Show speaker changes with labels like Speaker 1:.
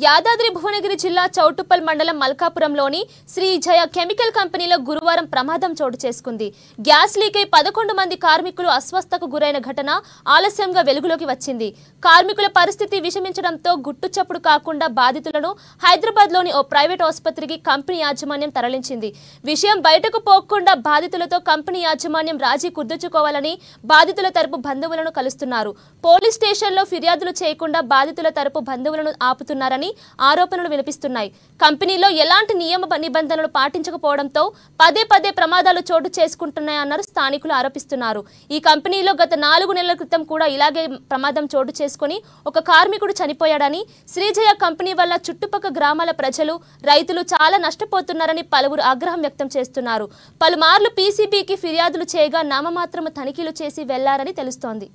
Speaker 1: యాదాద్రి భువనగిరి జిల్లా చౌటుప్పల్ మండలం మల్కాపురంలోని శ్రీ జయ కెమికల్ కంపెనీలో గురువారం ప్రమాదం చోటు చేసుకుంది. గ్యాస్ లీక్ అయి 11 మంది కార్మికులు అస్వస్థతకు గురైన ఘటన ఆలస్యంగా వెలుగులోకి వచ్చింది. కార్మికుల పరిస్థితి విషమించడంతో గుట్టుచప్పుడు కాకుండా బాధితులను హైదరాబాద్లోని ఓ ప్రైవేట్ ఆసుపత్రికి కంపెనీ యాజమాన్యం తరలించింది. విషయం బయటకు పోకుండా బాధితులతో కంపెనీ యాజమాన్యం రాజీ కుదుర్చుకోవాలని బాధితుల తరపు బంధువులను కలుస్తున్నారు. పోలీస్ స్టేషన్లో ఫిర్యాదులు చేయకుండా బాధితుల తరపు బంధువులను ఆపుతున్నారని ఆరోపణలు వినిపిస్తున్నాయి. కంపెనీలో ఎలాంటి నియమ నిబంధనలు పాటించకపోవడంతో పదే పదే ప్రమాదాలు చోటు చేసుకుంటున్నాయన్నారు స్థానికులు ఆరోపిస్తున్నారు. ఈ కంపెనీలో గత 4 నెలల క్రితం కూడా ఇలాగే ప్రమాదం చోటు చేసుకుని ఒక కార్మికుడు చనిపోయాడని, శ్రీజయ కంపెనీ వల్ల చుట్టుపక్కల గ్రామాల ప్రజలు, రైతులు చాలా నష్టపోతున్నారని పలువురు ఆగ్రహం వ్యక్తం చేస్తున్నారు. పలుమార్లు పీసీబీకి ఫిర్యాదులు చేయగా నామమాత్రము తనిఖీలు చేసి వెళ్లారని తెలుస్తోంది.